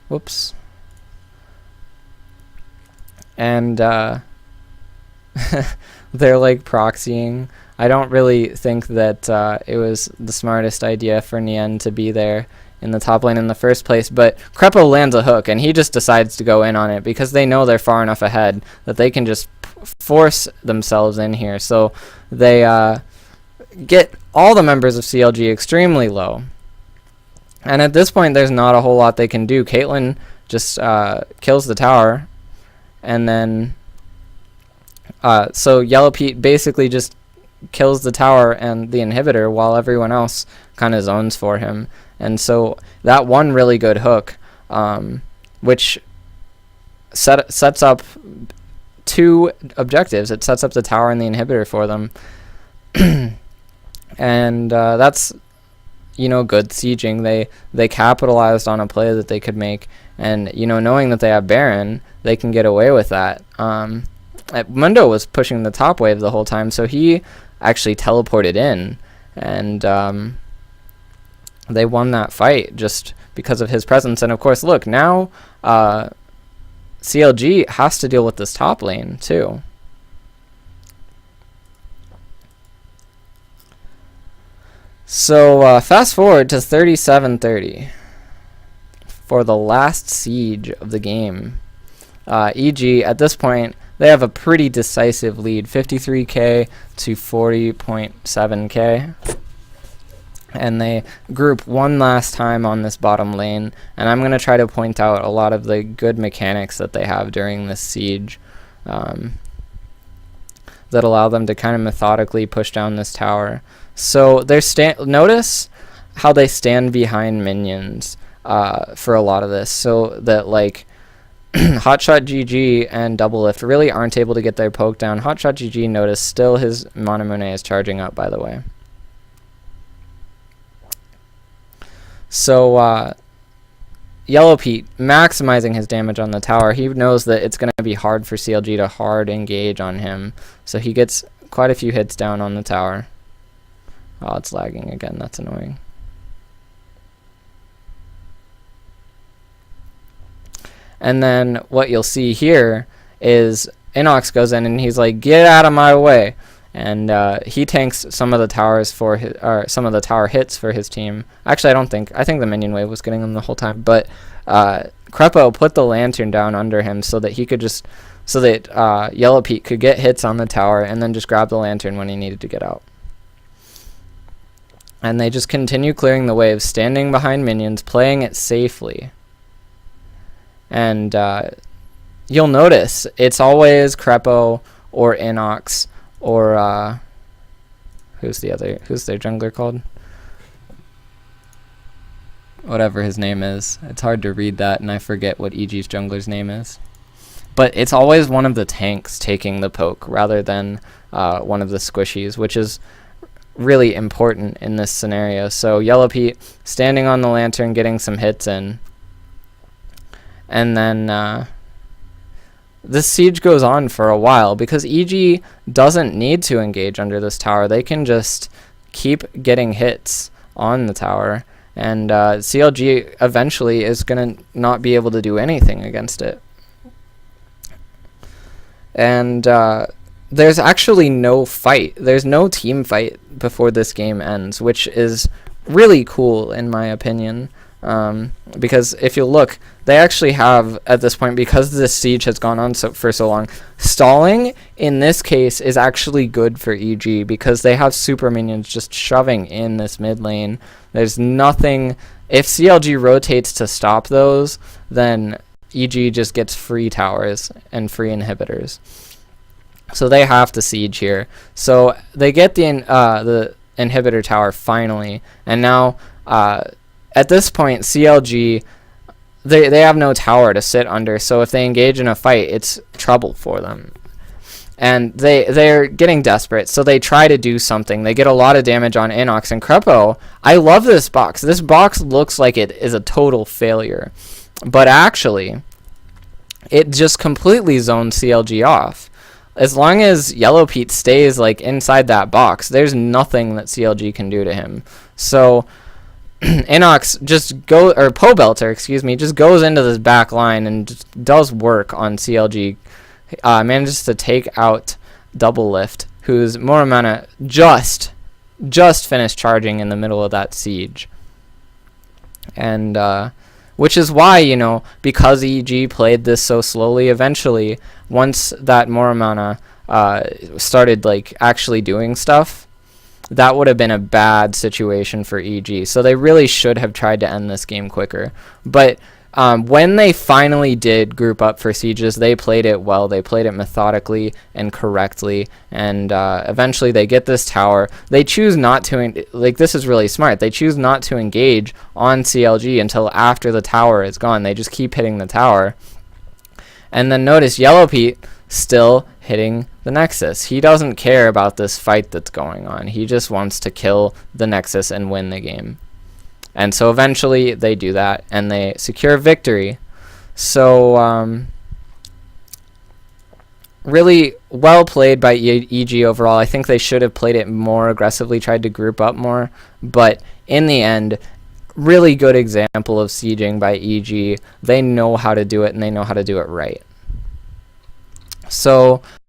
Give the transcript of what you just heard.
Whoops. And they're like proxying. I don't really think that it was the smartest idea for Nien to be there in the top lane in the first place, but Krepo lands a hook and he just decides to go in on it because they know they're far enough ahead that they can just force themselves in here. So they get all the members of CLG extremely low. And at this point, there's not a whole lot they can do. Caitlyn just kills the tower, and then so Yellow Pete basically just kills the tower and the inhibitor while everyone else kind of zones for him. And so that one really good hook, which sets up two objectives. It sets up the tower and the inhibitor for them. And that's, you know, good sieging. They capitalized on a play that they could make. And, you know, knowing that they have Baron, they can get away with that. Mundo was pushing the top wave the whole time, so he actually teleported in. And they won that fight just because of his presence. And, of course, look, now CLG has to deal with this top lane, too. So fast forward to 37:30 for the last siege of the game. EG, at this point, they have a pretty decisive lead, 53k to 40.7k. And they group one last time on this bottom lane. And I'm going to try to point out a lot of the good mechanics that they have during this siege that allow them to kind of methodically push down this tower. So they're notice how they stand behind minions for a lot of this, so that like Hotshot GG and Doublelift really aren't able to get their poke down. Hotshot GG, notice still his Manamune is charging up, by the way. So Yellow Pete maximizing his damage on the tower. He knows that it's going to be hard for CLG to hard engage on him, so he gets quite a few hits down on the tower. Oh, it's lagging again. That's annoying. And then what you'll see here is Inox goes in and he's like, "Get out of my way!" And he tanks some of the towers for his, or some of the tower hits for his team. Actually, I think the minion wave was getting him the whole time. But Krepo put the lantern down under him so that he could just, so that Yellow Pete could get hits on the tower and then just grab the lantern when he needed to get out. And they just continue clearing the waves, standing behind minions, playing it safely. And you'll notice it's always Krepo or Inox or who's their jungler called? Whatever his name is. It's hard to read that, and I forget what EG's jungler's name is. But it's always one of the tanks taking the poke rather than one of the squishies, which is really important in this scenario. So Yellow Pete standing on the lantern, getting some hits in. And then this siege goes on for a while because EG doesn't need to engage under this tower. They can just keep getting hits on the tower, and CLG eventually is going to not be able to do anything against it. And there's actually no fight. There's no team fight before this game ends, which is really cool in my opinion. Because if you look, they actually have, at this point, because this siege has gone on for so long, stalling in this case is actually good for EG because they have super minions just shoving in this mid lane. There's nothing, if CLG rotates to stop those, then EG just gets free towers and free inhibitors. So they have to siege here. So they get the inhibitor tower finally, and now at this point CLG, they have no tower to sit under, so if they engage in a fight, it's trouble for them. And they're getting desperate, so they try to do something. They get a lot of damage on Inox and Krepo. I love this box. This box looks like it is a total failure, but actually it just completely zones CLG off. As long as Yellow Pete stays like inside that box, there's nothing that CLG can do to him. So Inox just Pobelter, excuse me, just goes into this back line and just does work on CLG. Manages to take out Doublelift, whose Moramana just finished charging in the middle of that siege. And which is why, you know, because EG played this so slowly, eventually, once that Moramana started, like, actually doing stuff, that would have been a bad situation for EG. So they really should have tried to end this game quicker. But when they finally did group up for sieges, they played it well. They played it methodically and correctly, and eventually they get this tower. They choose not to, like, this is really smart. They choose not to engage on CLG until after the tower is gone. They just keep hitting the tower. And then notice Yellow Pete still hitting the Nexus. He doesn't care about this fight that's going on. He just wants to kill the Nexus and win the game. And so eventually they do that, and they secure victory. So really well played by EG overall. I think they should have played it more aggressively, tried to group up more. But in the end, really good example of sieging by EG. They know how to do it, and they know how to do it right. So